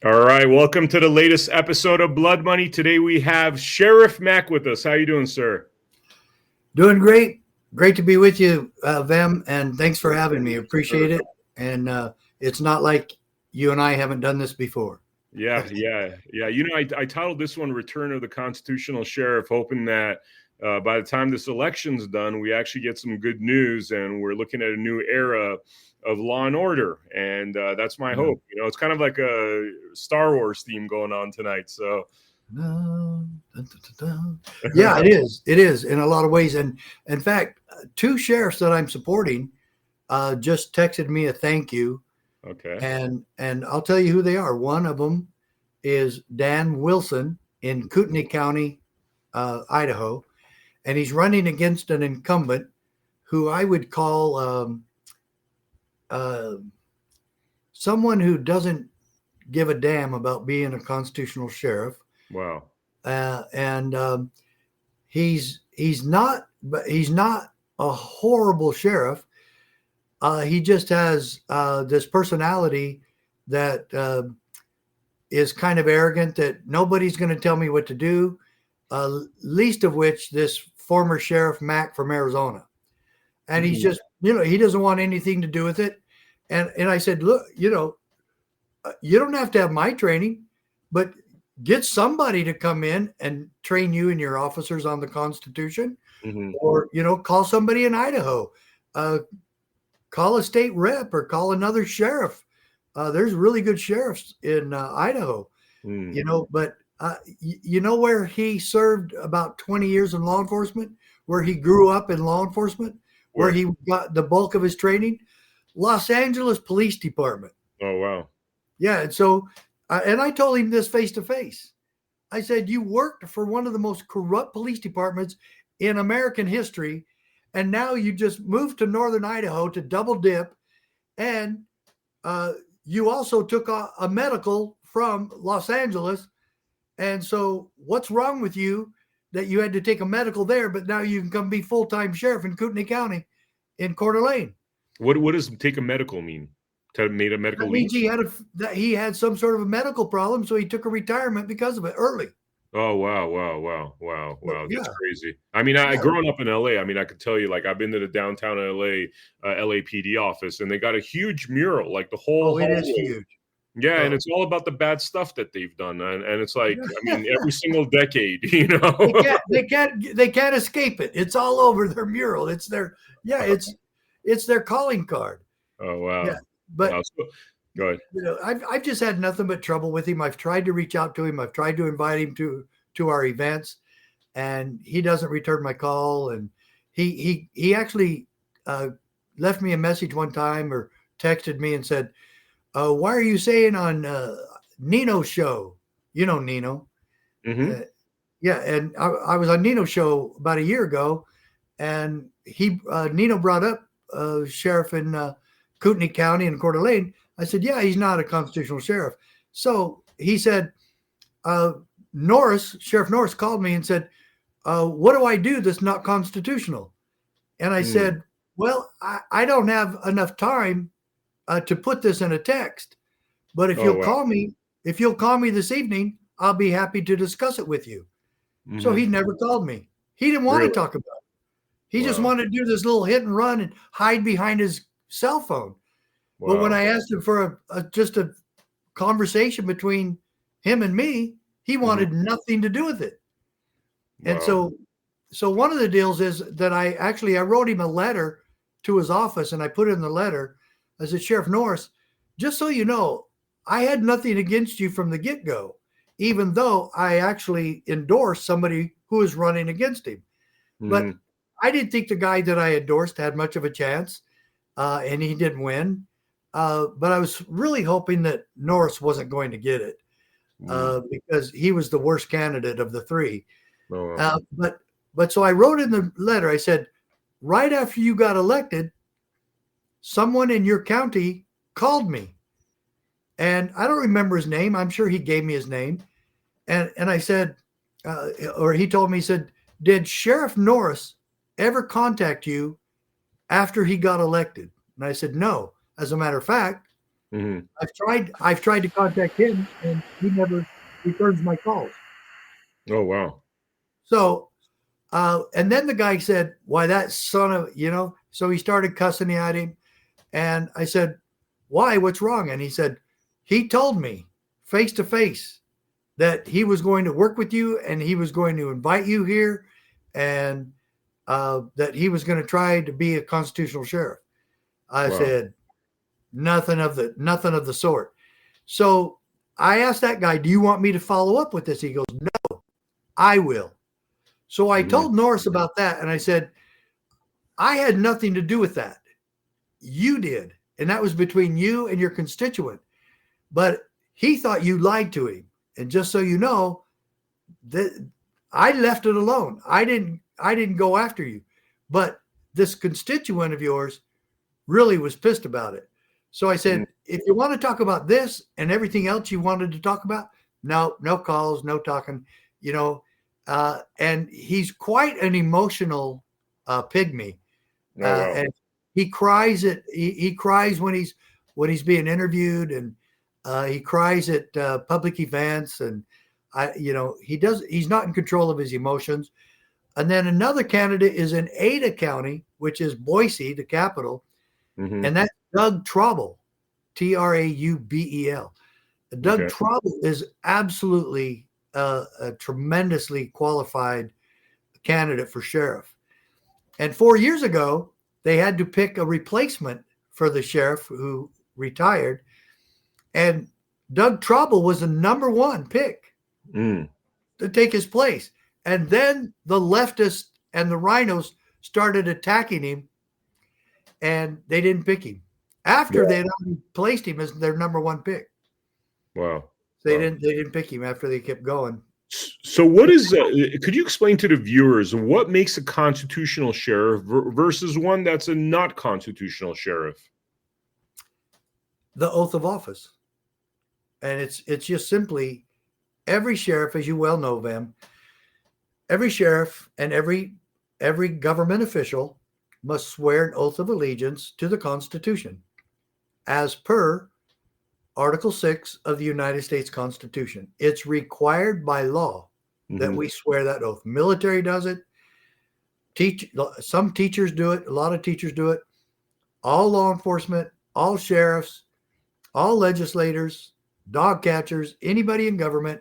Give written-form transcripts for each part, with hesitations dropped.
All right, welcome to the latest episode of Blood Money. Today we have Sheriff Mack with us. How you doing, sir? Doing great. Great to be with you, Vem, and thanks for having me. Appreciate it. And it's not like you and I haven't done this before. Yeah. You know, I titled this one "Return of the Constitutional Sheriff," hoping that by the time this election's done, we actually get some good news, and we're looking at a new era of law and order. And that's my hope. You know, it's kind of like a Star Wars theme going on tonight. So. Yeah, it is. It is in a lot of ways. And in fact, two sheriffs that I'm supporting just texted me a thank you. Okay. And I'll tell you who they are. One of them is Dan Wilson in Kootenai County, Idaho. And he's running against an incumbent who I would call someone who doesn't give a damn about being a constitutional sheriff. Wow. He's not a horrible sheriff. He just has this personality that is kind of arrogant, that nobody's going to tell me what to do, least of which this former Sheriff Mack from Arizona. And he's just, he doesn't want anything to do with it. And I said, look, you don't have to have my training, but get somebody to come in and train you and your officers on the Constitution, or, call somebody in Idaho, call a state rep or call another sheriff. There's really good sheriffs in Idaho, but you know where he served about 20 years in law enforcement, where he grew up in law enforcement, where he got the bulk of his training? Los Angeles Police Department. Oh, wow. Yeah. And so, and I told him this face to face. I said, you worked for one of the most corrupt police departments in American history, and now you just moved to northern Idaho to double dip, and you also took a medical from Los Angeles. And so what's wrong with you that you had to take a medical there, but now you can come be full-time sheriff in Kootenai County in Coeur d'Alene? What does take a medical mean? To made a medical leave? He had some sort of a medical problem, so he took a retirement because of it early. Oh, wow. That's crazy. I mean, growing up in LA, I mean, I could tell you, like, I've been to the downtown LA LAPD office, and they got a huge mural, like the whole it is huge. Yeah, and it's all about the bad stuff that they've done, and it's like, I mean, every single decade, They can't escape it. It's all over their mural. It's their it's their calling card. Oh, wow. Yeah. But go ahead. I've just had nothing but trouble with him. I've tried to reach out to him. I've tried to invite him to our events, and he doesn't return my call. And he actually left me a message one time, or texted me and said, "Why are you saying on Nino's show?" You know Nino. Yeah, and I was on Nino's show about a year ago, and Nino brought up sheriff in Kootenai County and Coeur d'Alene. I said, yeah, he's not a constitutional sheriff. So he said, Sheriff Norris called me and said, what do I do that's not constitutional? And I said, well, I don't have enough time to put this in a text, but if you'll call me this evening, I'll be happy to discuss it with you. So he never called me. He didn't want to talk about it. He just wanted to do this little hit and run and hide behind his cell phone. But when I asked him for just a conversation between him and me, he wanted nothing to do with it. And so one of the deals is that I wrote him a letter to his office, and I put in the letter, I said, Sheriff Norris, just so you know, I had nothing against you from the get-go, even though I actually endorsed somebody who was running against him. But I didn't think the guy that I endorsed had much of a chance, and he didn't win. But I was really hoping that Norris wasn't going to get it because he was the worst candidate of the three. But so I wrote in the letter, I said, right after you got elected, someone in your county called me. And I don't remember his name. I'm sure he gave me his name. And I said, or he told me, he said, did Sheriff Norris ever contact you after he got elected? And I said, no. As a matter of fact, Mhm. I've tried to contact him, and he never returns my calls. Oh, wow. So, and then the guy said, "Why that son of So he started cussing at him, and I said, "Why? What's wrong?" And he said, "He told me face to face that he was going to work with you, and he was going to invite you here, and that he was going to try to be a constitutional sheriff." I Wow. said, nothing of the sort. So I asked that guy, "Do you want me to follow up with this?" He goes, "No, I will." So I Mhm. told Norris about that, and I said, "I had nothing to do with that. You did, and that was between you and your constituent. But he thought you lied to him. And just so you know, that I left it alone. I didn't go after you. But this constituent of yours really was pissed about it." So I Mhm. said, "If you want to talk about this and everything else you wanted to talk about, no calls, no talking, you know." And he's quite an emotional pygmy, Oh, wow. and he cries when he's being interviewed, and he cries at public events, and he's not in control of his emotions. And then another candidate is in Ada County, which is Boise, the capital, Mhm. and that's Doug Traubel, Traubel. Doug Okay. Traubel is absolutely a tremendously qualified candidate for sheriff. And 4 years ago, they had to pick a replacement for the sheriff who retired, and Doug Traubel was the number one pick Mm. to take his place. And then the leftists and the rhinos started attacking him, and they didn't pick him after they Wow. had already placed him as their number one pick. Wow. They Wow. didn't pick him after they kept going. So, what is? Could you explain to the viewers what makes a constitutional sheriff versus one that's a not constitutional sheriff? The oath of office, and it's just simply every sheriff, as you well know, Vem, every sheriff and every government official must swear an oath of allegiance to the Constitution, as per Article 6 of the United States Constitution. It's required by law that Mhm. we swear that oath. Military does it. Some teachers do it. A lot of teachers do it. All law enforcement, all sheriffs, all legislators, dog catchers, anybody in government,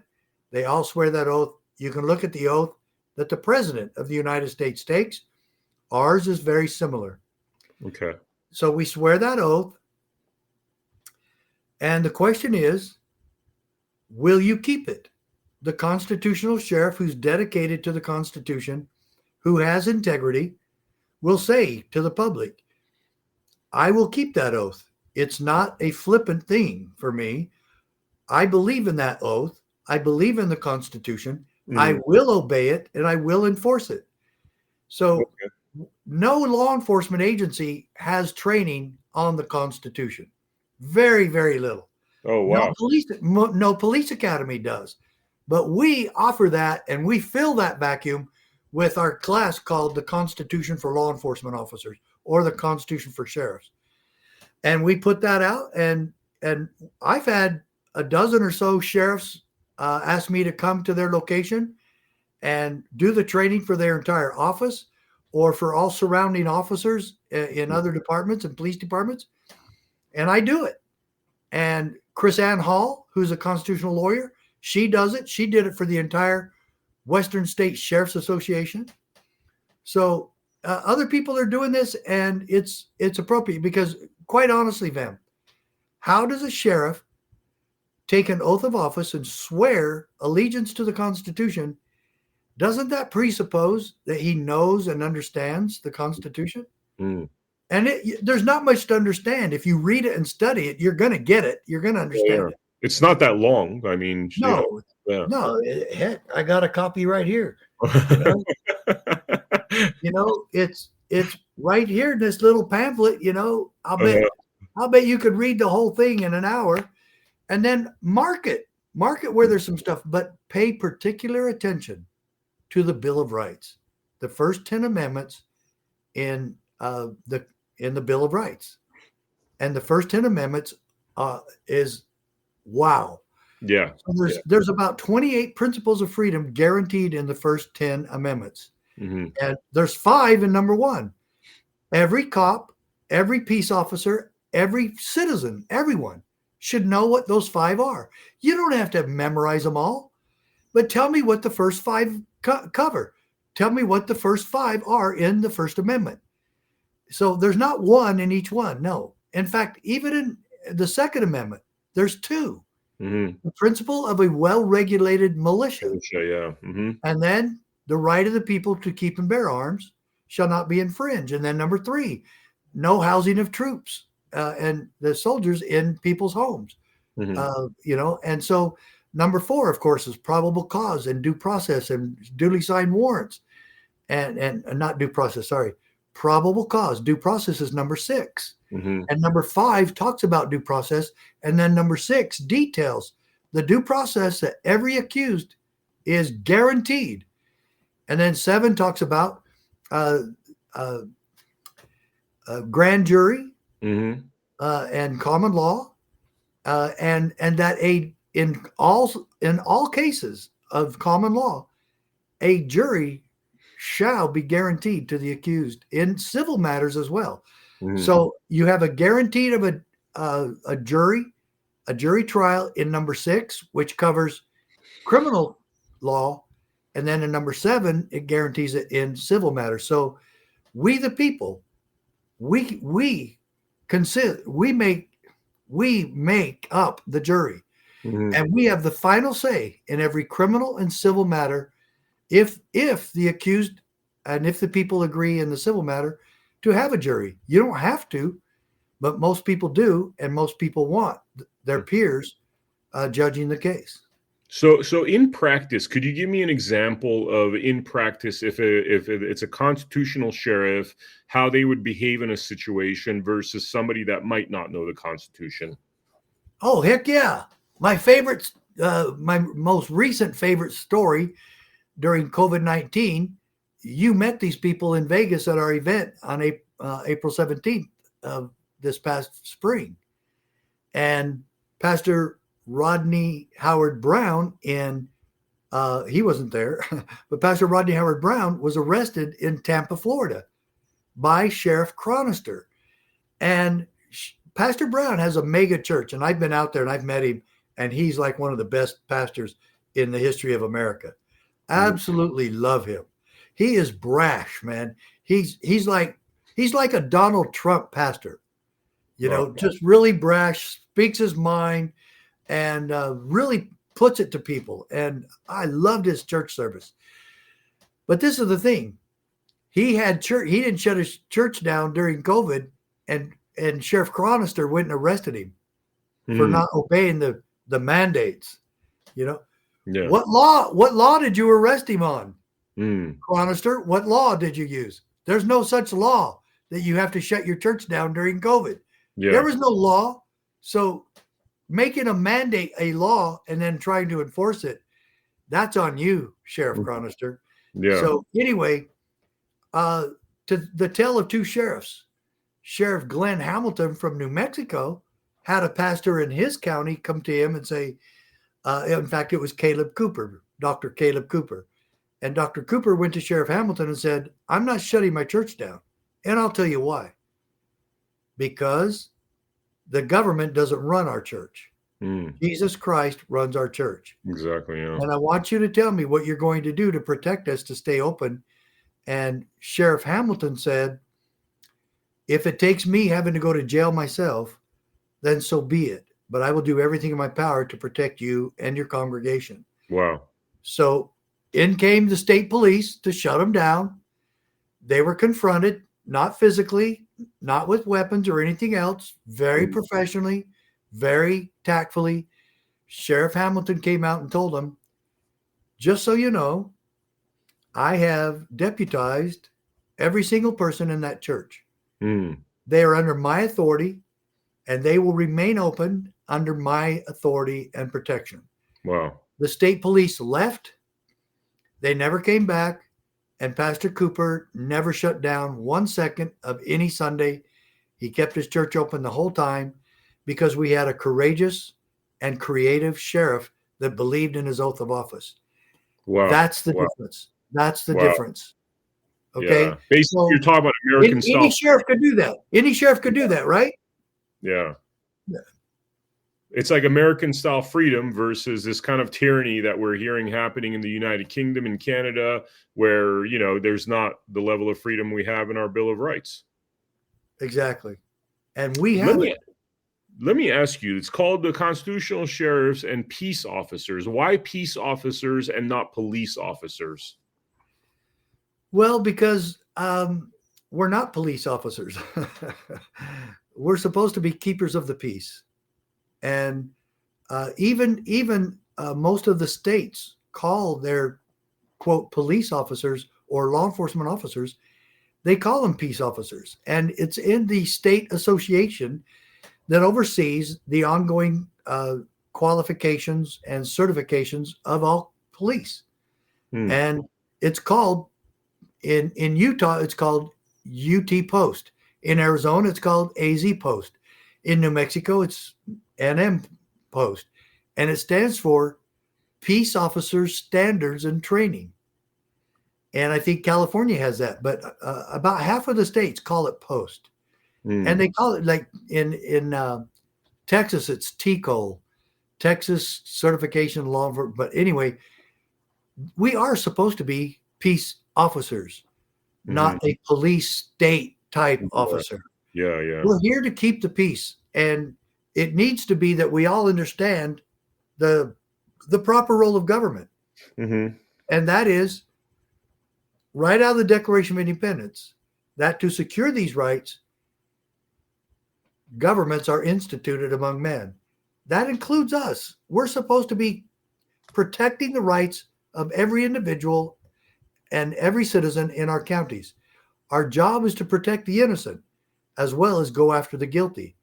they all swear that oath. You can look at the oath that the President of the United States takes. Ours is very similar. Okay. So we swear that oath. And the question is, will you keep it? The constitutional sheriff who's dedicated to the Constitution, who has integrity, will say to the public, "I will keep that oath. It's not a flippant thing for me. I believe in that oath. I believe in the Constitution. I Mhm. will obey it, and I will enforce it." So Okay. no law enforcement agency has training on the Constitution. Very, very little. Oh, No wow. police academy does. But we offer that, and we fill that vacuum with our class called the Constitution for Law Enforcement Officers, or the Constitution for Sheriffs. And we put that out, and I've had a dozen or so sheriffs ask me to come to their location and do the training for their entire office, or for all surrounding officers in other departments and police departments. And I do it. And Chris Ann Hall, who's a constitutional lawyer, she does it. She did it for the entire Western State Sheriff's Association. So other people are doing this, and it's appropriate because, quite honestly, Vem, how does a sheriff take an oath of office and swear allegiance to the Constitution? Doesn't that presuppose that he knows and understands the Constitution? Mm. And there's not much to understand. If you read it and study it, you're going to get it. You're going to Oh, yeah. understand it. It's not that long. I mean, No, yeah. no, heck, I got a copy right here. You know, it's right here in this little pamphlet. I'll bet you could read the whole thing in an hour, and then mark it where there's some stuff, but pay particular attention to the Bill of Rights, the first 10 amendments in the Bill of Rights, and the first 10 amendments is wow. Yeah. So there's about 28 principles of freedom guaranteed in the first 10 amendments. Mm-hmm. And there's 5 in number 1. Every cop, every peace officer, every citizen, everyone should know what those 5 are. You don't have to memorize them all, but tell me what the first 5 cover. Tell me what the first 5 are in the First Amendment. So there's not 1 in each one. No. In fact, even in the Second Amendment, there's 2. Mm-hmm. The principle of a well-regulated militia. Yeah. Mm-hmm. And then the right of the people to keep and bear arms shall not be infringed. And then number 3, no housing of troops and the soldiers in people's homes. Mm-hmm. And so number 4, of course, is probable cause and due process and duly signed warrants. And not due process, sorry. Probable cause. Due process is number 6. Mm-hmm. And number 5 talks about due process. And then number 6 details the due process that every accused is guaranteed. And then 7 talks about grand jury Mm-hmm. and common law, and that in all cases of common law, a jury shall be guaranteed to the accused in civil matters as well. Mm-hmm. So you have a guaranteed of a jury trial in number 6, which covers criminal law, and then in number 7, it guarantees it in civil matters. So we the people, we make up the jury, mm-hmm. and we have the final say in every criminal and civil matter. If the accused and if the people agree in the civil matter to have a jury, you don't have to, but most people do, and most people want their peers judging the case. So in practice, could you give me an example of in practice, if it's a constitutional sheriff, how they would behave in a situation versus somebody that might not know the Constitution? Oh, heck yeah. My most recent favorite story during COVID-19, you met these people in Vegas at our event on April 17th of this past spring. And Pastor Rodney Howard Brown he wasn't there, but Pastor Rodney Howard Brown was arrested in Tampa, Florida by Sheriff Chronister. And Pastor Brown has a mega church, and I've been out there and I've met him, and he's like one of the best pastors in the history of America. Absolutely love him. He is brash, man. He's like a Donald Trump pastor, just really brash, speaks his mind, and really puts it to people. And I loved his church service. But this is the thing. He had church. He didn't shut his church down during COVID, and Sheriff Chronister went and arrested him for not obeying the mandates. Yeah. What law did you arrest him on? Chronister, what law did you use? There's no such law that you have to shut your church down during COVID. Yeah. There was no law. So making a mandate a law and then trying to enforce it, that's on you, Sheriff Chronister. Yeah. So anyway, to the tale of 2 sheriffs, Sheriff Glenn Hamilton from New Mexico had a pastor in his county come to him and say, in fact, it was Caleb Cooper, Dr. Caleb Cooper. And Dr. Cooper went to Sheriff Hamilton and said, I'm not shutting my church down. And I'll tell you why. Because the government doesn't run our church. Jesus Christ runs our church. Exactly. Yeah. And I want you to tell me what you're going to do to protect us to stay open. And Sheriff Hamilton said, if it takes me having to go to jail myself, then so be it. But I will do everything in my power to protect you and your congregation. Wow. So in came the state police to shut them down. They were confronted, not physically, not with weapons or anything else, very professionally, very tactfully. Sheriff Hamilton came out and told them, just so you know, I have deputized every single person in that church. They are under my authority, and they will remain open under my authority and protection. Wow. The state police left. They never came back. And Pastor Cooper never shut down 1 second of any Sunday. He kept his church open the whole time. because we had a courageous and creative sheriff that believed in his oath of office. Wow. That's the Wow. difference. That's the Wow. difference. Okay. Yeah. Basically, you're talking about American style. Any sheriff could do that. Any sheriff could do that, right? Yeah. Yeah. It's like American style freedom versus this kind of tyranny that we're hearing happening in the United Kingdom and Canada, where, you know, there's not the level of freedom we have in our Bill of Rights. Exactly. And we have it. Let me ask you, it's called the Constitutional Sheriffs and Peace Officers. Why peace officers and not police officers? Well, because we're not police officers. We're supposed to be keepers of the peace. And even most of the states call their, quote, police officers or law enforcement officers, they call them peace officers. And it's in the state association that oversees the ongoing qualifications and certifications of all police. And it's called, in Utah, it's called UT Post. In Arizona, it's called AZ Post. In New Mexico, it's NM Post. And it stands for Peace Officers Standards and Training. And I think California has that, but about half of the states call it Post. And they call it, like in Texas, it's TCOL, Texas Certification Law. But anyway, we are supposed to be peace officers, not a police state type officer. Yeah. We're here to keep the peace. And it needs to be that we all understand the proper role of government. And that is, right out of the Declaration of Independence, that to secure these rights, governments are instituted among men. That includes us. We're supposed to be protecting the rights of every individual and every citizen in our counties. Our job is to protect the innocent as well as go after the guilty.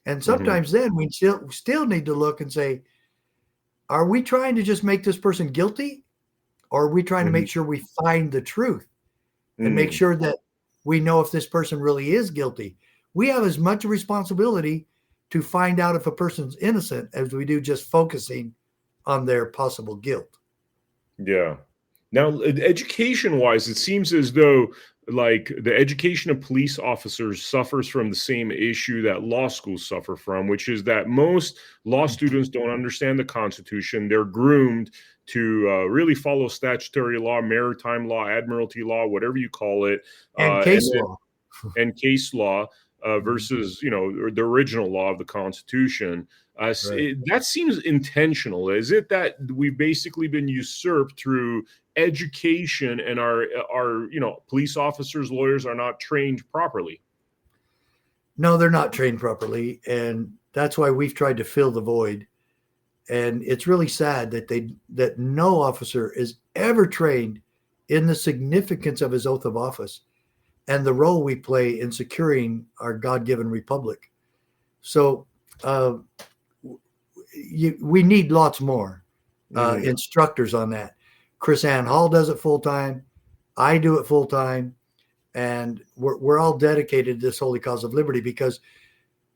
And sometimes then we still need to look and say, are we trying to just make this person guilty? Or are we trying to make sure we find the truth and make sure that we know if this person really is guilty? We have as much responsibility to find out if a person's innocent as we do just focusing on their possible guilt. Yeah. Now, education-wise, it seems as though, like, the education of police officers suffers from the same issue that law schools suffer from, which is that most law students don't understand the Constitution. They're groomed to really follow statutory law, maritime law, admiralty law, whatever you call it, and case law. And case law versus, you know, the original law of the Constitution. That seems intentional. Is it that we've basically been usurped through education and our you know, police officers, lawyers are not trained properly? No, they're not trained properly. And that's why we've tried to fill the void. And it's really sad that no officer is ever trained in the significance of his oath of office and the role we play in securing our God-given republic. So we need lots more instructors on that. Chris Ann Hall does it full time. I do it full time. And we're all dedicated to this holy cause of liberty, because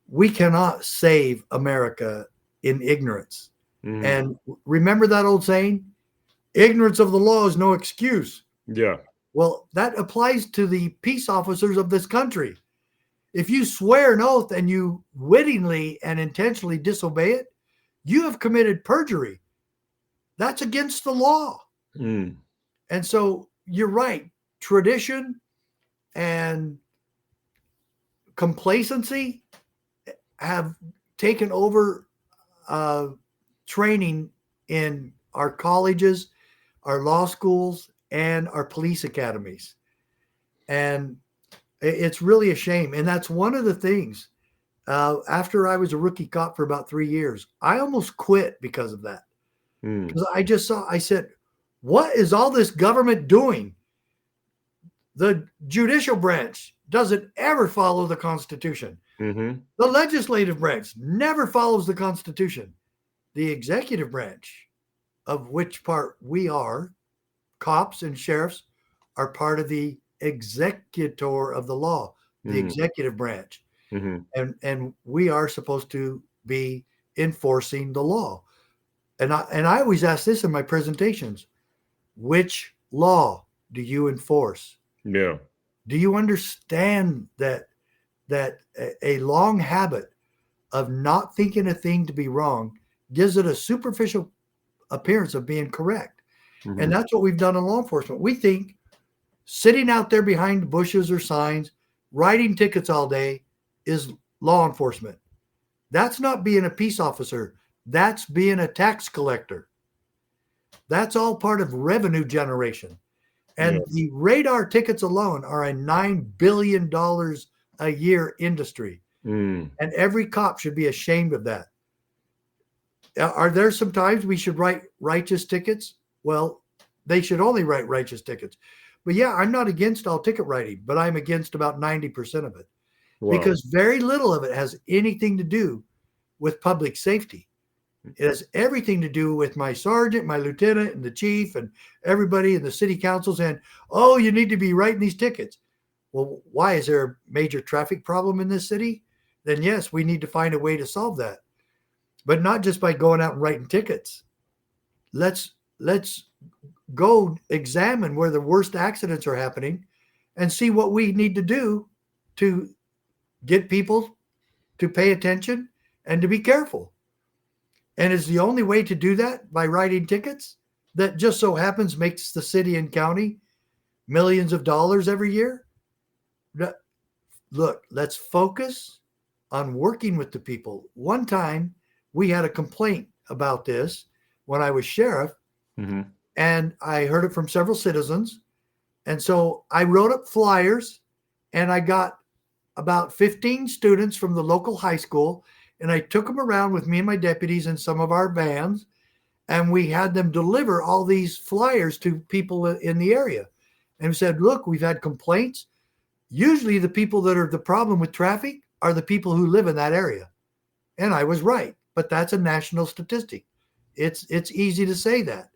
we cannot save America in ignorance. And remember that old saying, ignorance of the law is no excuse. Yeah. Well, that applies to the peace officers of this country. If you swear an oath and you wittingly and intentionally disobey it, you have committed perjury. That's against the law. And so you're right. Tradition and complacency have taken over training in our colleges, our law schools, and our police academies. And it's really a shame. And that's one of the things. After I was a rookie cop for about 3 years, I almost quit because of that. Because I said, what is all this government doing? The judicial branch doesn't ever follow the Constitution. The legislative branch never follows the Constitution. The executive branch, of which part we are, cops and sheriffs, are part of the executor of the law, the executive branch. And we are supposed to be enforcing the law. And I always ask this in my presentations: which law do you enforce? Yeah. Do you understand that a long habit of not thinking a thing to be wrong gives it a superficial appearance of being correct? Mm-hmm. And that's what we've done in law enforcement. We think sitting out there behind bushes or signs, writing tickets all day is law enforcement. That's not being a peace officer. That's being a tax collector. That's all part of revenue generation. And the radar tickets alone are a $9 billion a year industry. And every cop should be ashamed of that. Are there some times we should write righteous tickets? Well, they should only write righteous tickets. But yeah, I'm not against all ticket writing, but I'm against about 90% of it. Wow. Because very little of it has anything to do with public safety. It has everything to do with my sergeant, my lieutenant, and the chief, and everybody in the city council saying, oh, you need to be writing these tickets. Well, why? Is there a major traffic problem in this city? Then yes, we need to find a way to solve that. But not just by going out and writing tickets. Let's go examine where the worst accidents are happening and see what we need to do to get people to pay attention and to be careful. And is the only way to do that by writing tickets that just so happens makes the city and county millions of dollars every year? Look, let's focus on working with the people. One time we had a complaint about this when I was sheriff, and I heard it from several citizens. And so I wrote up flyers, and I got about 15 students from the local high school, and I took them around with me and my deputies in some of our vans, and we had them deliver all these flyers to people in the area. And we said, look, we've had complaints. Usually the people that are the problem with traffic are the people who live in that area. And I was right, but that's a national statistic. It's easy to say that.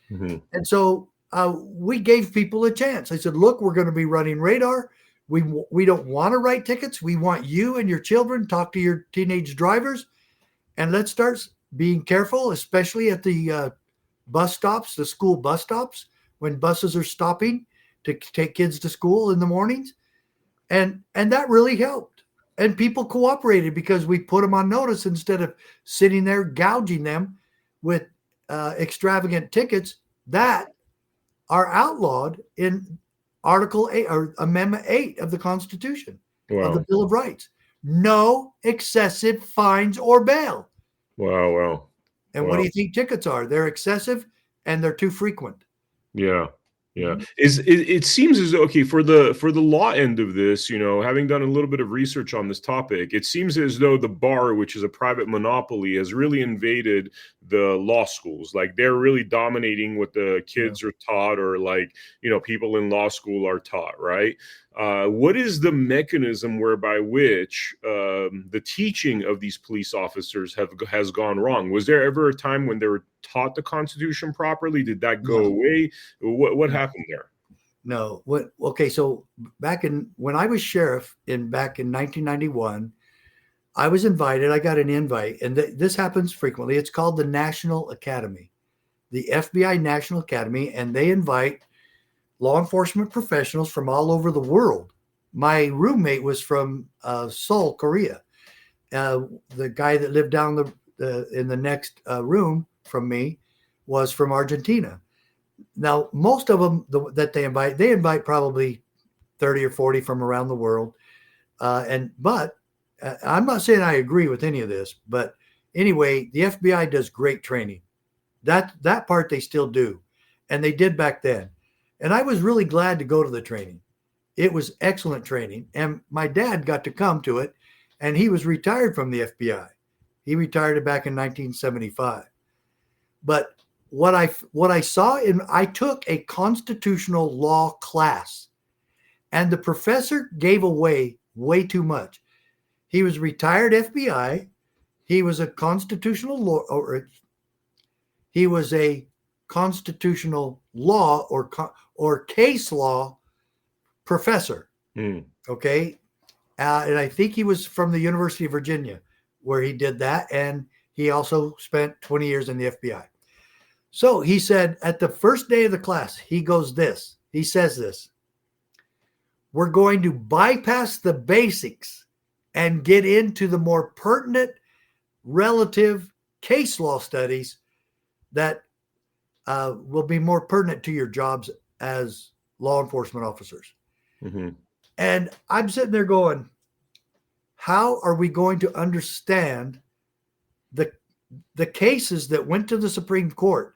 And so we gave people a chance. I said, look, we're going to be running radar. We don't want to write tickets. We want you and your children talk to your teenage drivers, and let's start being careful, especially at the bus stops, the school bus stops, when buses are stopping to take kids to school in the mornings. And that really helped. And people cooperated because we put them on notice instead of sitting there gouging them with extravagant tickets that are outlawed in Article 8 or Amendment 8 of the Constitution of the Bill of Rights. No excessive fines or bail. Wow. And what do you think tickets are? They're excessive and they're too frequent. Yeah. It seems as though, okay, for the law end of this, having done a little bit of research on this topic, it seems as though the bar, which is a private monopoly, has really invaded the law schools. Like they're really dominating what the kids are taught, or people in law school are taught, right? What is the mechanism whereby which the teaching of these police officers has gone wrong? Was there ever a time when they were taught the Constitution properly? Did that go away? What happened there? No. So when I was sheriff back in 1991, I was invited. I got an invite, and this happens frequently. It's called the National Academy, the FBI National Academy, and they invite law enforcement professionals from all over the world. My roommate was from Seoul, Korea. The guy that lived down in the next room from me was from Argentina. Now, most of them that they invite probably 30 or 40 from around the world. But I'm not saying I agree with any of this, but anyway, the FBI does great training. That part they still do, and they did back then. And I was really glad to go to the training. It was excellent training. And my dad got to come to it, and he was retired from the FBI. He retired back in 1975. But what I saw I took a constitutional law class, and the professor gave away way too much. He was retired FBI. He was a constitutional law, he was a constitutional law or case law professor. Okay. And I think he was from the University of Virginia, where he did that. And he also spent 20 years in the FBI. So he said at the first day of the class, he says this, we're going to bypass the basics and get into the more pertinent relative case law studies that will be more pertinent to your jobs as law enforcement officers. Mm-hmm. And I'm sitting there going, how are we going to understand the cases that went to the Supreme Court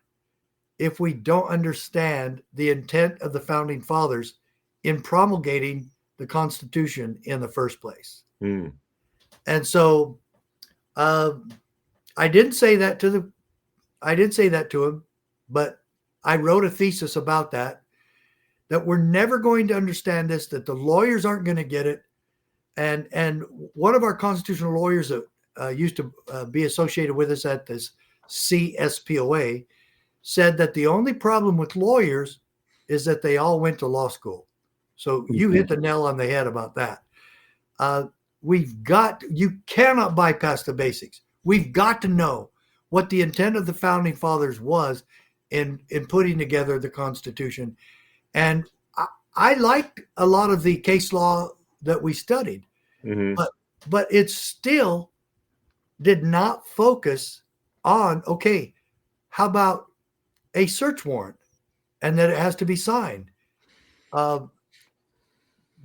if we don't understand the intent of the founding fathers in promulgating the Constitution in the first place? Mm. And so I didn't say that to him, but I wrote a thesis about that we're never going to understand this, that the lawyers aren't going to get it. And one of our constitutional lawyers that used to be associated with us at this CSPOA said that the only problem with lawyers is that they all went to law school. So you hit the nail on the head about that. You cannot bypass the basics. We've got to know what the intent of the founding fathers was in putting together the Constitution. And I liked a lot of the case law that we studied, but it still did not focus on, okay, how about a search warrant and that it has to be signed?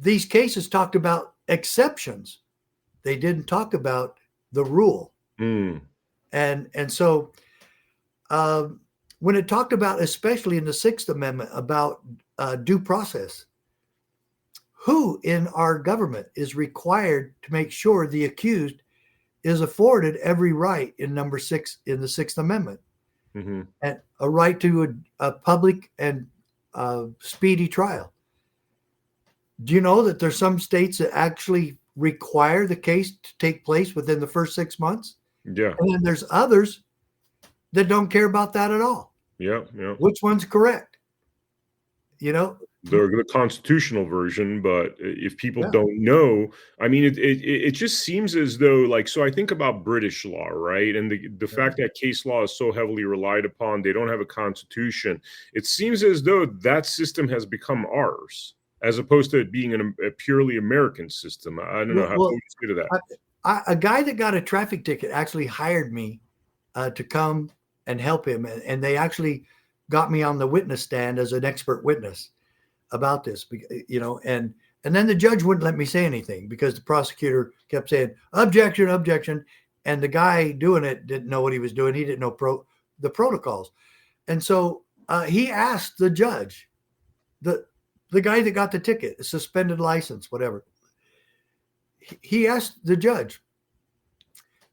These cases talked about exceptions. They didn't talk about the rule. Mm. And so when it talked about, especially in the Sixth Amendment, about due process, who in our government is required to make sure the accused is afforded every right in number 6 in the Sixth Amendment, and a right to a public and speedy trial? Do you know that there's some states that actually require the case to take place within the first 6 months? Yeah. And then there's others that don't care about that at all. Yeah. Which one's correct? The constitutional version, but if people don't know, I mean, it just seems as though, so I think about British law, right? And the fact that case law is so heavily relied upon, they don't have a constitution. It seems as though that system has become ours, as opposed to it being a purely American system. I don't know. How do you say to that? A guy that got a traffic ticket actually hired me to come and help him. And they actually got me on the witness stand as an expert witness about this, and then the judge wouldn't let me say anything because the prosecutor kept saying, objection. And the guy doing it didn't know what he was doing. He didn't know the protocols. And so he asked the judge, the guy that got the ticket, a suspended license, whatever. He asked the judge,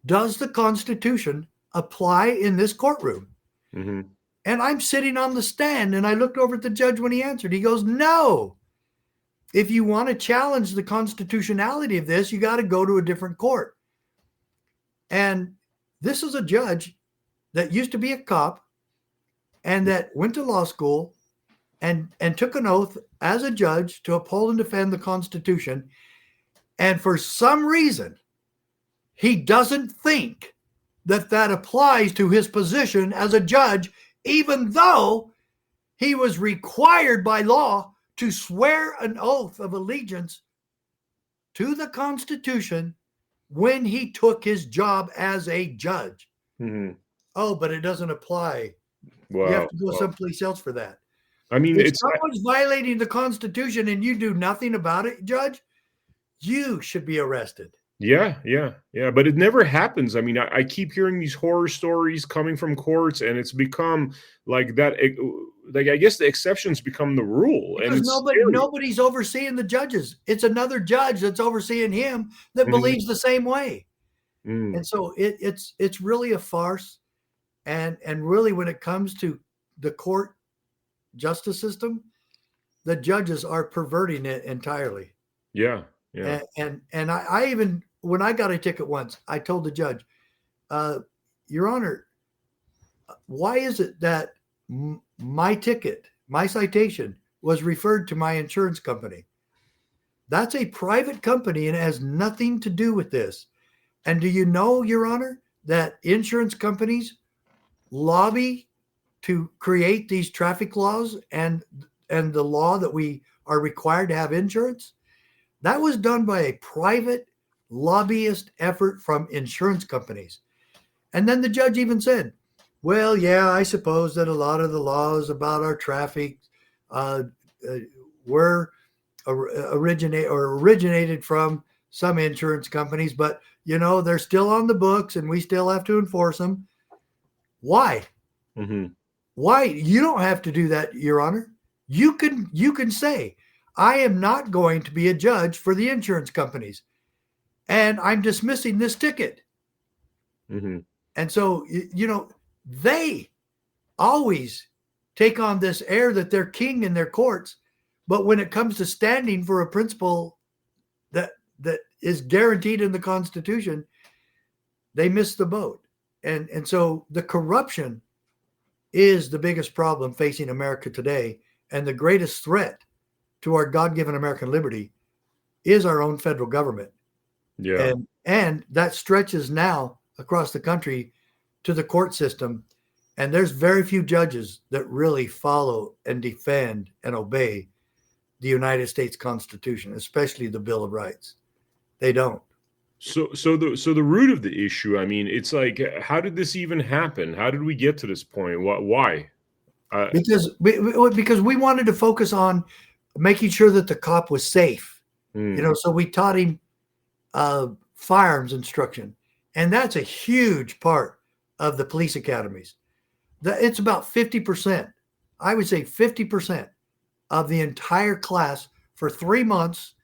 does the Constitution apply in this courtroom? Mm-hmm. And I'm sitting on the stand, and I looked over at the judge when he answered. He goes, no. If you want to challenge the constitutionality of this, you got to go to a different court. And this is a judge that used to be a cop and that went to law school and took an oath as a judge to uphold and defend the Constitution. And for some reason, he doesn't think that applies to his position as a judge, even though he was required by law to swear an oath of allegiance to the Constitution when he took his job as a judge. Mm-hmm. Oh, but it doesn't apply. Wow. You have to go someplace else for that. I mean, if someone's violating the Constitution and you do nothing about it, Judge, you should be arrested. Yeah. But it never happens. I mean, I keep hearing these horror stories coming from courts, and it's become like that. Like, I guess the exceptions become the rule. Because nobody's overseeing the judges. It's another judge that's overseeing him that believes the same way. Mm. And so it's really a farce. And really, when it comes to the court justice system, the judges are perverting it entirely. Yeah. And I even, when I got a ticket once, I told the judge, Your Honor, why is it that my ticket, my citation, was referred to my insurance company? That's a private company and it has nothing to do with this. And do you know, Your Honor, that insurance companies lobby to create these traffic laws and the law that we are required to have insurance? That was done by a private lobbyist effort from insurance companies. And then the judge even said, well, yeah, I suppose that a lot of the laws about our traffic were originated from some insurance companies, but they're still on the books and we still have to enforce them. Why? Mm-hmm. Why? You don't have to do that, Your Honor. You can say, I am not going to be a judge for the insurance companies, and I'm dismissing this ticket. Mm-hmm. And so, they always take on this air that they're king in their courts, but when it comes to standing for a principle that is guaranteed in the Constitution, they miss the boat. And so the corruption is the biggest problem facing America today, and the greatest threat to our God-given American liberty is our own federal government. Yeah. And that stretches now across the country to the court system. And there's very few judges that really follow and defend and obey the United States Constitution, especially the Bill of Rights. They don't. So the root of the issue, I mean, it's like, how did this even happen? How did we get to this point? Why? Because we wanted to focus on making sure that the cop was safe. So we taught him firearms instruction, and that's a huge part of the police academies. It's about 50%. I would say 50% of the entire class for 3 months.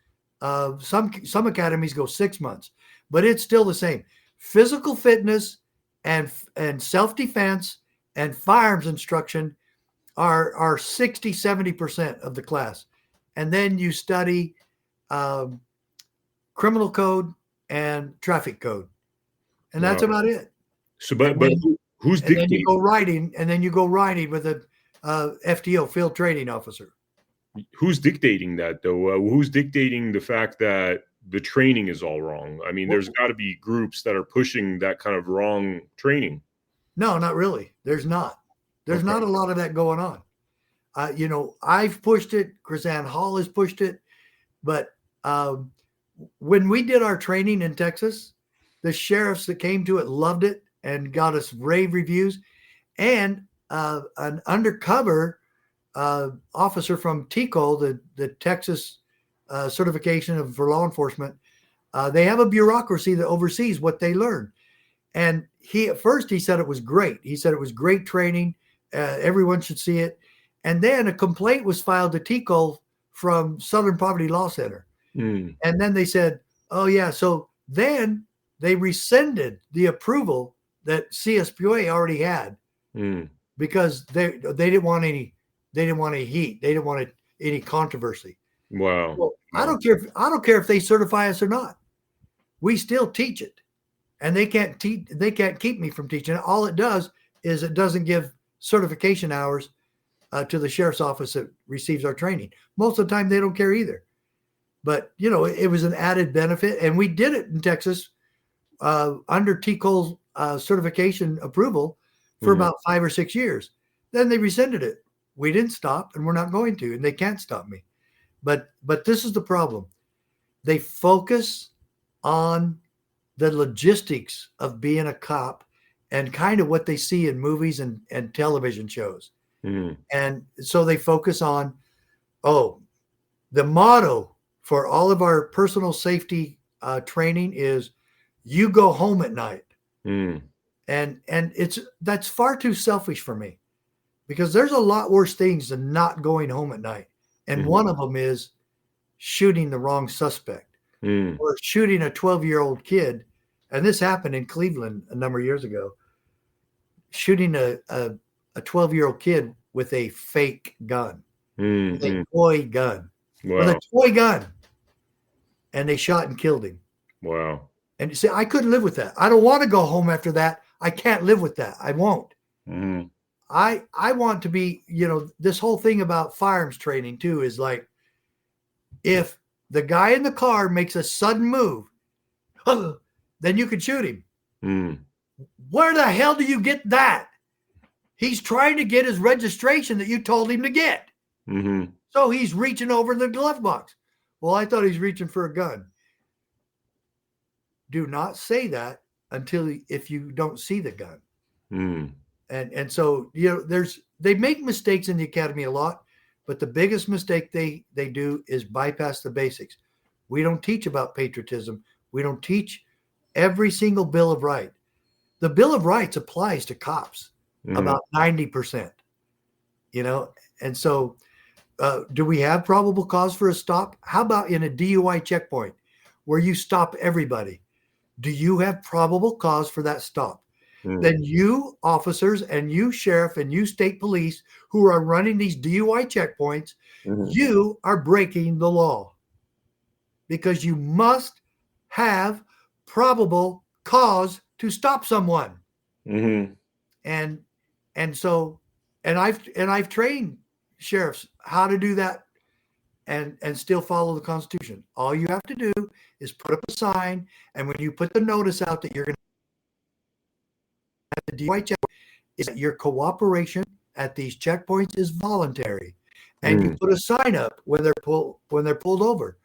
Some academies go 6 months, but it's still the same. Physical fitness and self-defense and firearms instruction are 60, 70% of the class. And then you study criminal code and traffic code. And that's about it. So, but who's dictating? Then you go riding with a FTO, field training officer. Who's dictating that, though? Who's dictating the fact that the training is all wrong? I mean, there's got to be groups that are pushing that kind of wrong training. No, not really. There's not. There's not a lot of that going on. I've pushed it. Chrisanne Hall has pushed it. But when we did our training in Texas, the sheriffs that came to it loved it and got us rave reviews. And an undercover officer from TCO, the Texas certification for law enforcement, they have a bureaucracy that oversees what they learn. And at first he said it was great. He said it was great training. Everyone should see it. And then a complaint was filed to TCO from Southern Poverty Law Center. And then they said, oh yeah. So then they rescinded the approval that CSPOA already had because they didn't want any heat. They didn't want any controversy. Wow. Well, I don't care if they certify us or not. We still teach it, and they can't keep me from teaching it. All it does is it doesn't give certification hours to the sheriff's office that receives our training. Most of the time, they don't care either. But it was an added benefit, and we did it in Texas under TCO's certification approval for about 5 or 6 years. Then they rescinded it. We didn't stop, and we're not going to, and they can't stop me. But this is the problem. They focus on the logistics of being a cop and kind of what they see in movies and television shows. And so they focus on, the motto for all of our personal safety training is you go home at night. And that's far too selfish for me, because there's a lot worse things than not going home at night. And one of them is shooting the wrong suspect or shooting a 12-year-old kid. And this happened in Cleveland a number of years ago, shooting a 12-year-old kid with a fake gun, with a toy gun, with a toy gun. And they shot and killed him. Wow. And you say, I couldn't live with that. I don't want to go home after that. I can't live with that. I won't. I want to be, this whole thing about firearms training too is like, if the guy in the car makes a sudden move, then you could shoot him. Mm. Where the hell do you get that? He's trying to get his registration that you told him to get. Mm-hmm. So he's reaching over the glove box. Well, I thought he's reaching for a gun. Do not say that if you don't see the gun. Mm. And so, they make mistakes in the academy a lot, but the biggest mistake they do is bypass the basics. We don't teach about patriotism. We don't teach every single Bill of Rights. The Bill of Rights applies to cops about 90%, and so do we have probable cause for a stop? How about in a DUI checkpoint where you stop everybody? Do you have probable cause for that stop? Then you officers and you sheriff and you state police who are running these DUI checkpoints, you are breaking the law because you must have probable cause to stop someone. And I've trained sheriffs how to do that and still follow the Constitution. All you have to do is put up a sign, and when you put the notice out that you're going to at the DUI check, is that your cooperation at these checkpoints is voluntary, and you put a sign up when they're pulled over.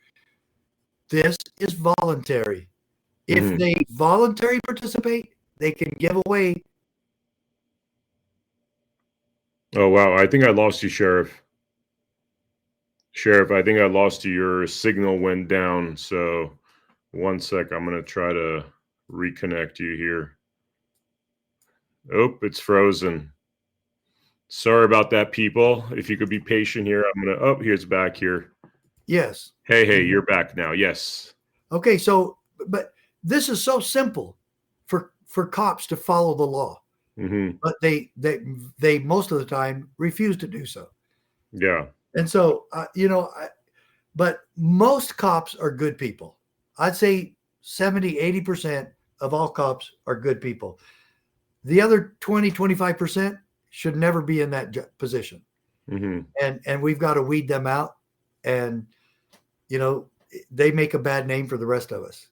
This is voluntary. If they voluntarily participate, they can give away. Oh wow! I think I lost you, Sheriff. Sheriff, I think I lost you. Your signal went down. So, one sec. I'm gonna try to reconnect you here. Oh, it's frozen. Sorry about that, people. If you could be patient here, I'm gonna. Oh, here's back here. Yes. Hey, you're back now. Yes. Okay, so but this is so simple for cops to follow the law, but they most of the time refuse to do so. Yeah. And so but most cops are good people. I'd say 70-80% of all cops are good people. The other 20-25% should never be in that position. And we've got to weed them out. And, they make a bad name for the rest of us.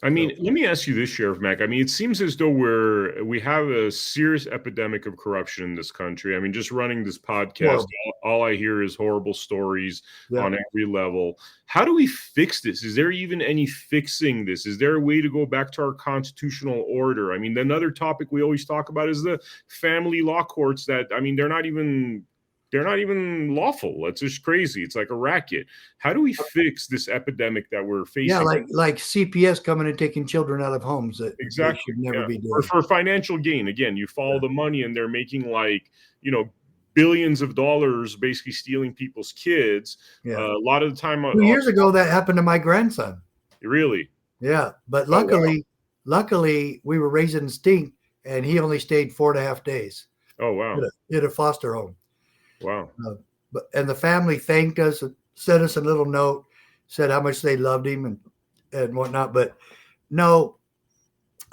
I mean, let me ask you this, Sheriff Mack. I mean, it seems as though we have a serious epidemic of corruption in this country. I mean, just running this podcast, all I hear is horrible stories on every level. How do we fix this? Is there even any fixing this? Is there a way to go back to our constitutional order? I mean, another topic we always talk about is the family law courts that, I mean, they're not even lawful. It's just crazy. It's like a racket. How do we fix this epidemic that we're facing? Yeah, like CPS coming and taking children out of homes that exactly should never be doing. Or for financial gain. Again, you follow the money and they're making billions of dollars basically stealing people's kids. A lot of the time. 2 years ago, that happened to my grandson. Really? Yeah, but luckily we were raising instinct, and he only stayed 4.5 days. Oh wow! In a foster home. Wow. And the family thanked us, sent us a little note, said how much they loved him and whatnot. But no,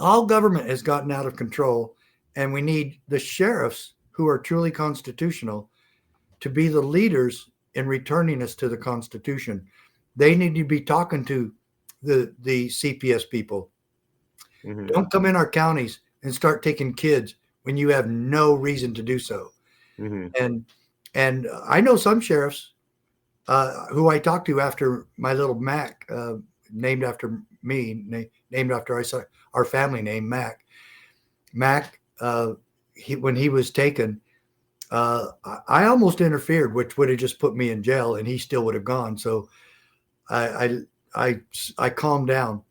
all government has gotten out of control, and we need the sheriffs who are truly constitutional to be the leaders in returning us to the Constitution. They need to be talking to the CPS people. Don't come in our counties and start taking kids when you have no reason to do so. And I know some sheriffs who I talked to after my little Mac, named after me, named after our family name, Mac. Mac, when he was taken, I almost interfered, which would have just put me in jail, and he still would have gone. So I calmed down.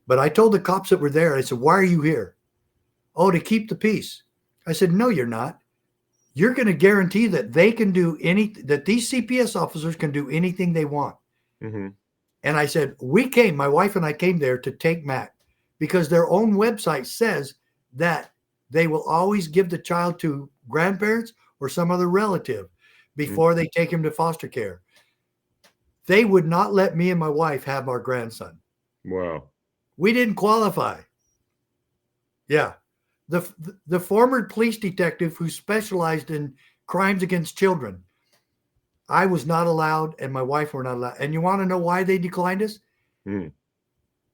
But I told the cops that were there, I said, "Why are you here?" "Oh, to keep the peace." I said, "No, you're not. You're going to guarantee that they can do that these CPS officers can do anything they want." And I said, my wife and I came there to take Matt because their own website says that they will always give the child to grandparents or some other relative before they take him to foster care. They would not let me and my wife have our grandson. Wow. We didn't qualify. Yeah. The former police detective who specialized in crimes against children, I was not allowed, and my wife were not allowed. And you want to know why they declined us?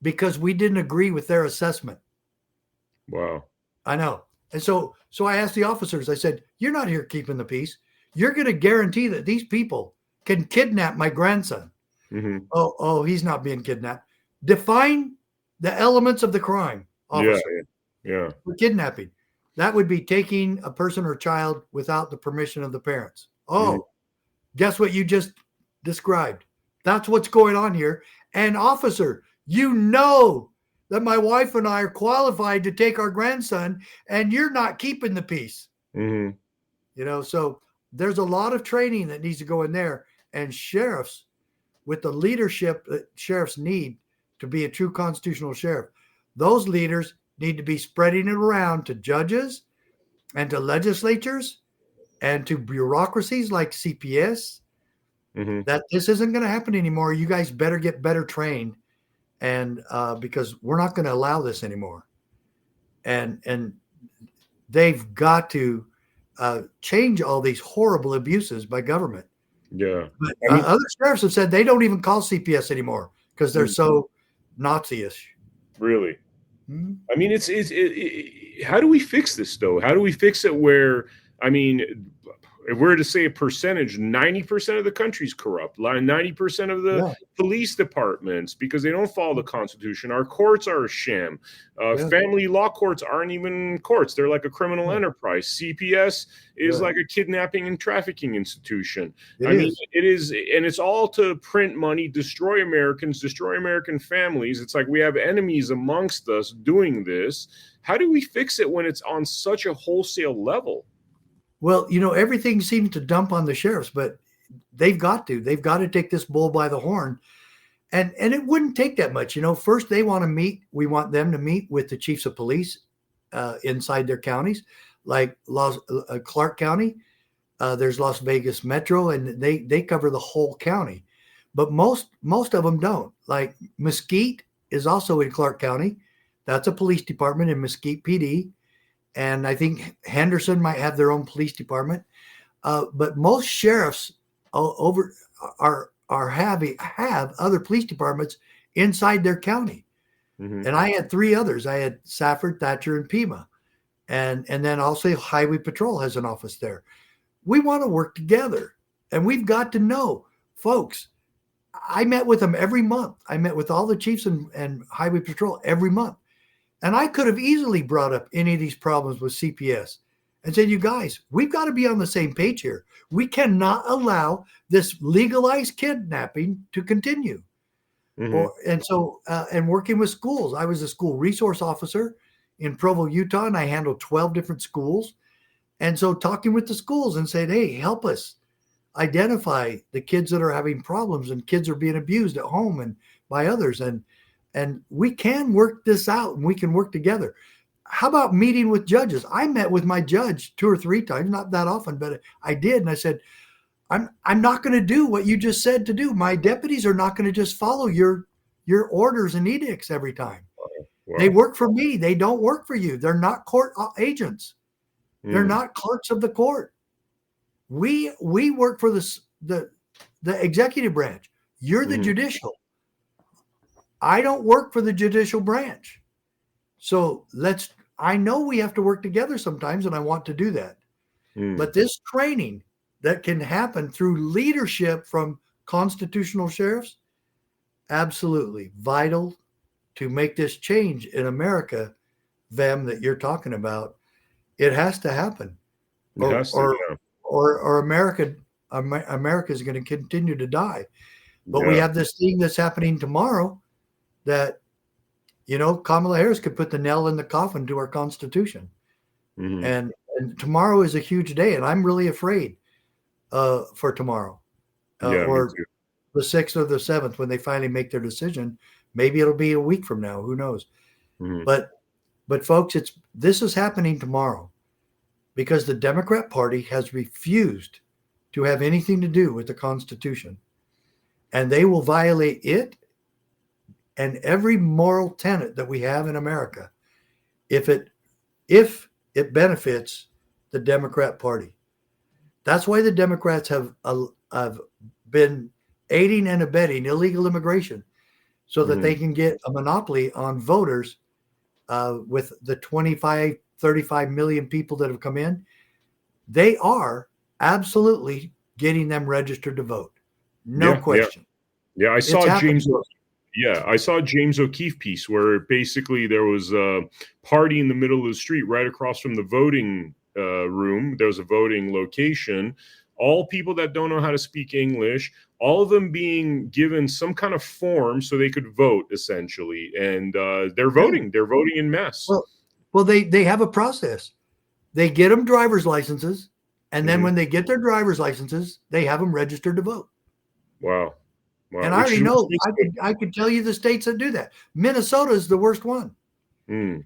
because we didn't agree with their assessment. Wow. I know. And so I asked the officers, I said, you're not here keeping the peace. You're going to guarantee that these people can kidnap my grandson. Mm-hmm. Oh, he's not being kidnapped. Define the elements of the crime, officer. Yeah. For kidnapping. That would be taking a person or child without the permission of the parents. Oh, guess what you just described? That's what's going on here. And officer, you know that my wife and I are qualified to take our grandson, and you're not keeping the peace. Mm-hmm. You know, so there's a lot of training that needs to go in there. And sheriffs, with the leadership that sheriffs need to be a true constitutional sheriff, those leaders need to be spreading it around to judges and to legislatures and to bureaucracies like CPS, that this isn't going to happen anymore. You guys better get better trained, and because we're not going to allow this anymore. And they've got to change all these horrible abuses by government. Yeah. But other sheriffs have said they don't even call CPS anymore because they're so Nazi-ish. Really? I mean, it's how do we fix this though? How do we fix it where, I mean, if we're to say a percentage, 90% of the country's corrupt, 90% of the police departments, because they don't follow the Constitution. Our courts are a sham. Family law courts aren't even courts. They're like a criminal enterprise. CPS is like a kidnapping and trafficking institution. It is, and it's all to print money, destroy Americans, destroy American families. It's like we have enemies amongst us doing this. How do we fix it when it's on such a wholesale level? Well, you know, everything seems to dump on the sheriffs, but they've got to take this bull by the horn. And it wouldn't take that much. You know, first we want them to meet with the chiefs of police inside their counties, like Clark County. There's Las Vegas Metro, and they cover the whole county. But most of them don't. Like Mesquite is also in Clark County. That's a police department in Mesquite PD. And I think Henderson might have their own police department, but most sheriffs have other police departments inside their county. And I had 3 others. I had Safford, Thatcher, and Pima, and then also Highway Patrol has an office there. We want to work together, and we've got to know, folks. I met with them every month. I met with all the chiefs and Highway Patrol every month. And I could have easily brought up any of these problems with CPS and said, you guys, we've got to be on the same page here. We cannot allow this legalized kidnapping to continue. And working with schools, I was a school resource officer in Provo, Utah, and I handled 12 different schools. And so talking with the schools and saying, hey, help us identify the kids that are having problems and kids are being abused at home and by others. And we can work this out, and we can work together. How about meeting with judges? I met with my judge 2 or 3 times, not that often, but I did. And I said, I'm not going to do what you just said to do. My deputies are not going to just follow your orders and edicts every time. Wow. They work for me. They don't work for you. They're not court agents. They're not clerks of the court. We work for the executive branch. You're the judicial. I don't work for the judicial branch. So I know we have to work together sometimes, and I want to do that. But this training that can happen through leadership from constitutional sheriffs, absolutely vital to make this change in America, Vem, that you're talking about. It has to happen. Or America is going to continue to die. But we have this thing that's happening tomorrow that, you know, Kamala Harris could put the nail in the coffin to our Constitution. And tomorrow is a huge day, and I'm really afraid for tomorrow or the 6th or the 7th when they finally make their decision. Maybe it'll be a week from now. Who knows? But folks, this is happening tomorrow because the Democrat Party has refused to have anything to do with the Constitution, and they will violate it and every moral tenet that we have in America if it benefits the Democrat Party. That's why the Democrats have been aiding and abetting illegal immigration. so that they can get a monopoly on voters with the 25, 35 million people that have come in. They are absolutely getting them registered to vote. No question. Yeah, I saw James O'Keefe piece where basically there was a party in the middle of the street right across from the voting room. There was a voting location. All people that don't know how to speak English, all of them being given some kind of form so they could vote, essentially. And they're voting. Yeah. They're voting in mass. Well, they have a process. They get them driver's licenses, and then when they get their driver's licenses, they have them registered to vote. Wow. And I already know, I could tell you the states that do that. Minnesota is the worst one.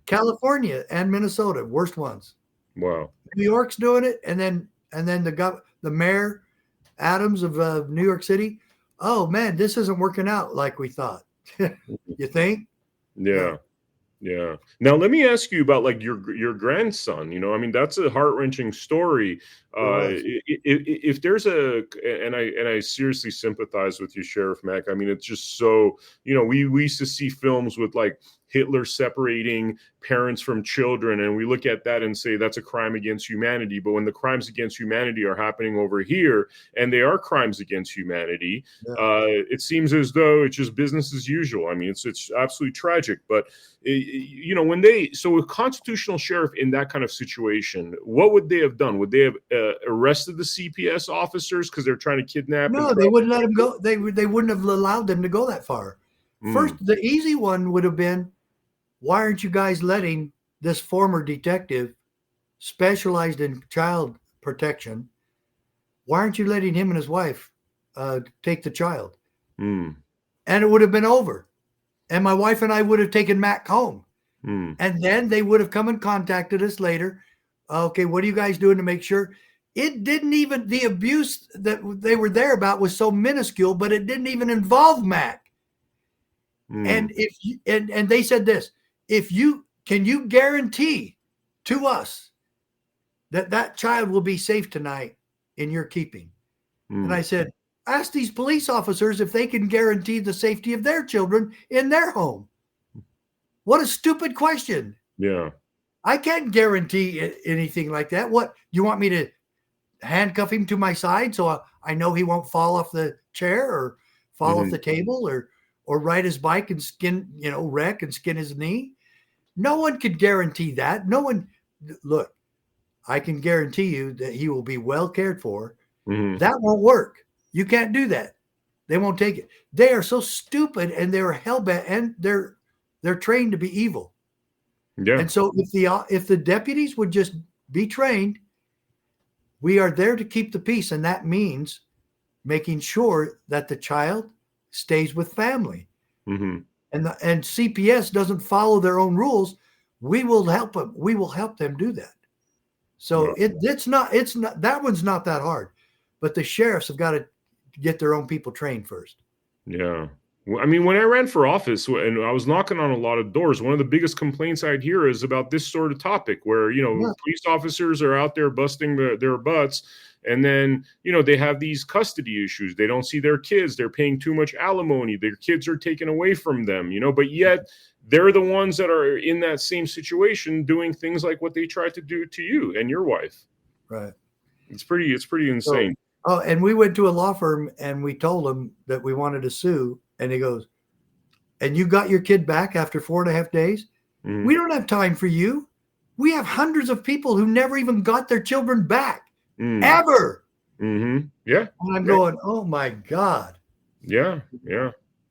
California and Minnesota, worst ones. Wow. New York's doing it, and then the mayor, Adams of New York City. Oh man, this isn't working out like we thought. You think? Yeah. Yeah. Now let me ask you about like your grandson. You know, I mean, that's a heart-wrenching story. If there's and I seriously sympathize with you, Sheriff Mack. I mean, it's just so, you know, we used to see films with like Hitler separating parents from children, and we look at that and say that's a crime against humanity. But when the crimes against humanity are happening over here, and they are crimes against humanity, it seems as though it's just business as usual. I mean, it's absolutely tragic. But you know, so a constitutional sheriff in that kind of situation, what would they have done? Would they have arrested the CPS officers because they're trying to kidnap? No, they wouldn't let them go. They wouldn't have allowed them to go that far. First, the easy one would have been, why aren't you guys letting this former detective specialized in child protection? Why aren't you letting him and his wife take the child? And it would have been over. And my wife and I would have taken Mac home. And then they would have come and contacted us later. Okay, what are you guys doing to make sure? It didn't even, the abuse that they were there about was so minuscule, but it didn't even involve Mac. And and they said this, can you guarantee to us that child will be safe tonight in your keeping? And I said, ask these police officers if they can guarantee the safety of their children in their home. What a stupid question. Yeah. I can't guarantee anything like that. What, you want me to handcuff him to my side so I know he won't fall off the chair or fall off the table or ride his bike and wreck and skin his knee? No one could guarantee that. No one. Look, I can guarantee you that he will be well cared for. That won't work. You can't do that. They won't take it. They are so stupid, and they're hell-bent, and they're trained to be evil. Yeah. And so if the deputies would just be trained, we are there to keep the peace, and that means making sure that the child stays with family. And CPS doesn't follow their own rules. We will help them. We will help them do that. So it's not that one's not that hard, but the sheriffs have got to get their own people trained first. Yeah. I mean, when I ran for office and I was knocking on a lot of doors, one of the biggest complaints I'd hear is about this sort of topic where, police officers are out there busting their butts. And then, they have these custody issues. They don't see their kids. They're paying too much alimony. Their kids are taken away from them, but yet they're the ones that are in that same situation doing things like what they tried to do to you and your wife. Right. It's pretty insane. And we went to a law firm and we told them that we wanted to sue. And he goes, and you got your kid back after 4.5 days? We don't have time for you. We have hundreds of people who never even got their children back. Ever. Yeah. And I'm going, oh my God. Yeah.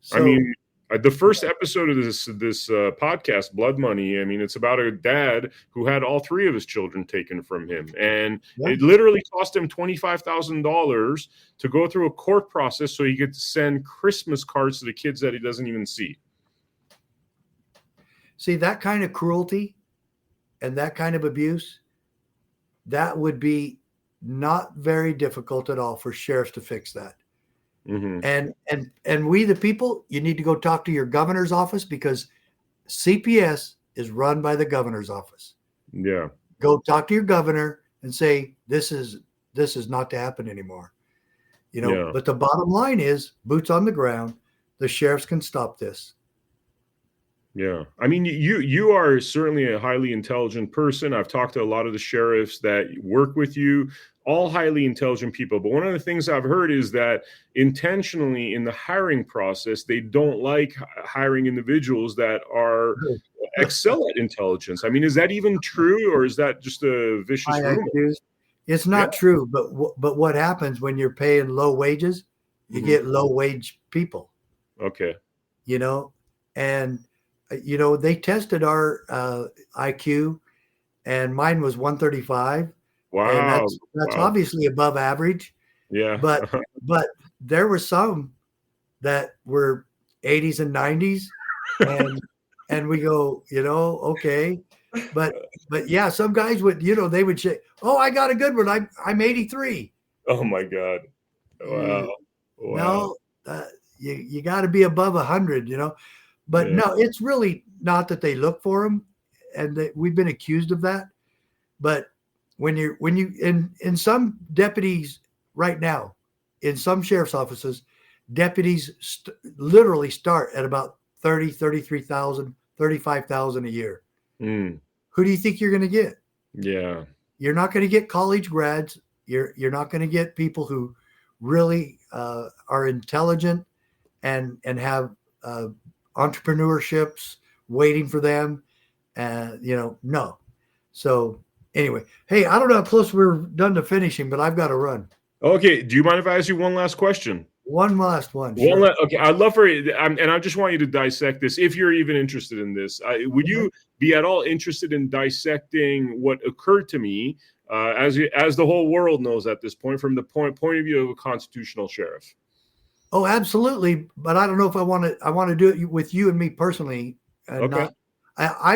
So, I mean, the first episode of this podcast, Blood Money, I mean, it's about a dad who had all 3 of his children taken from him. And it literally cost him $25,000 to go through a court process so he could send Christmas cards to the kids that he doesn't even see. See, that kind of cruelty and that kind of abuse, that would be not very difficult at all for sheriffs to fix that. And we, the people, you need to go talk to your governor's office because CPS is run by the governor's office. Yeah. Go talk to your governor and say, this is not to happen anymore. But the bottom line is boots on the ground. The sheriffs can stop this. Yeah. I mean, you are certainly a highly intelligent person. I've talked to a lot of the sheriffs that work with you, all highly intelligent people. But one of the things I've heard is that intentionally in the hiring process, they don't like hiring individuals that are excel at intelligence. I mean, is that even true, or is that just a vicious I rumor? accuse. It's Yeah. not true, but what happens when you're paying low wages? You Mhm. get low wage people, Okay. you know, and they tested our IQ, and mine was 135, and Wow. that's Wow. obviously above average. Yeah. But but there were some that were 80s and 90s, and we go, okay, but yeah, some guys would, they would say, "Oh, I got a good one. I'm 83." Oh my God. Wow. Wow. No, you got to be above 100, But Yeah. no, it's really not that they look for them, and that we've been accused of that. But when you in some deputies right now, in some sheriff's offices, deputies literally start at about 30, 33,000, 35,000 a year. Mm. Who do you think you're going to get? Yeah. You're not going to get college grads. You're not going to get people who really are intelligent and have entrepreneurships waiting for them. No. So anyway, hey, I don't know how close we're done to finishing, but I've got to run. Okay. Do you mind if I ask you one last question? One last one, sure. Okay, I'd love for you, and I just want you to dissect this if you're even interested in this. Would you be at all interested in dissecting what occurred to me, as the whole world knows at this point, from the point of view of a constitutional sheriff? Oh, absolutely. But I don't know if I want to do it with you and me personally, and Okay. not. I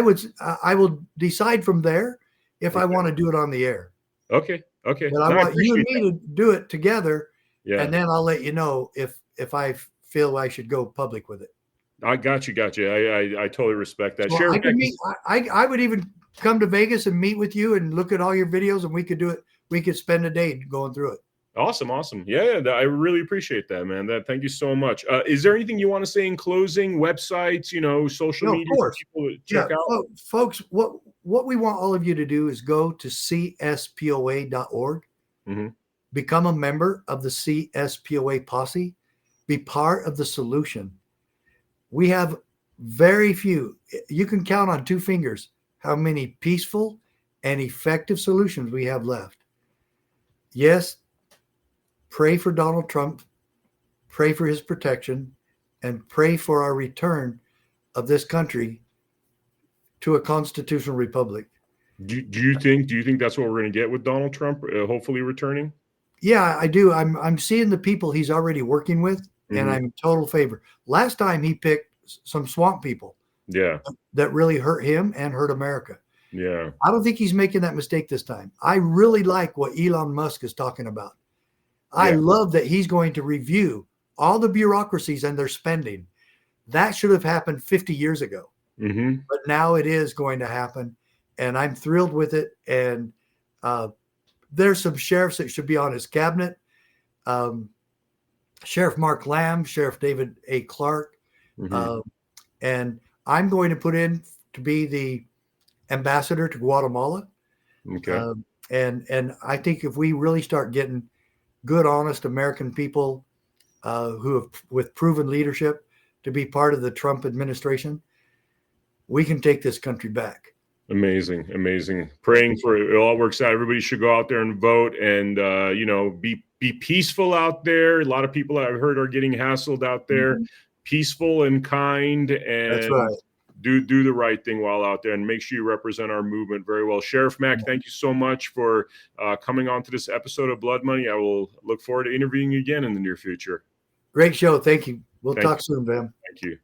will decide from there if I Okay. want to do it on the air. Okay. Okay. But I No, I want you and appreciate me that. to do it together, Yeah. and then I'll let you know if I feel I should go public with it. I got you. Got you. I totally respect that. So Sheriff I Mack could meet. I would even come to Vegas and meet with you and look at all your videos, and we could do it. We could spend a day going through it. Awesome. Yeah, I really appreciate that, man. Thank you so much. Is there anything you want to say in closing? Websites, social No, of media for course. people to Yeah, check out? folks. What we want all of you to do is go to cspoa.org, Mm-hmm. become a member of the CSPOA posse, be part of the solution. We have very few. You can count on two fingers how many peaceful and effective solutions we have left. Yes, pray for Donald Trump, pray for his protection, and pray for our return of this country to a constitutional republic. Do you think that's what we're going to get with Donald Trump, hopefully returning? Yeah, I do. I'm seeing the people he's already working with, and I'm in total favor. Last time he picked some swamp people. Yeah. That really hurt him and hurt America. Yeah. I don't think he's making that mistake this time. I really like what Elon Musk is talking about. I love that he's going to review all the bureaucracies and their spending. That should have happened 50 years ago. Mm-hmm. But now it is going to happen, and I'm thrilled with it. And there's some sheriffs that should be on his cabinet. Sheriff Mark Lamb, Sheriff David A. Clark. Mm-hmm. And I'm going to put in to be the ambassador to Guatemala. Okay. And I think if we really start getting good, honest American people who have with proven leadership to be part of the Trump administration, we can take this country back. Amazing. Praying for it all works out. Everybody should go out there and vote, and be peaceful out there. A lot of people I've heard are getting hassled out there. Mm-hmm. Peaceful and kind, and that's right. Do the right thing while out there, and make sure you represent our movement very well. Sheriff Mack, thank you so much for coming on to this episode of Blood Money. I will look forward to interviewing you again in the near future. Great show. Thank you. We'll talk soon, Vem. Thank you.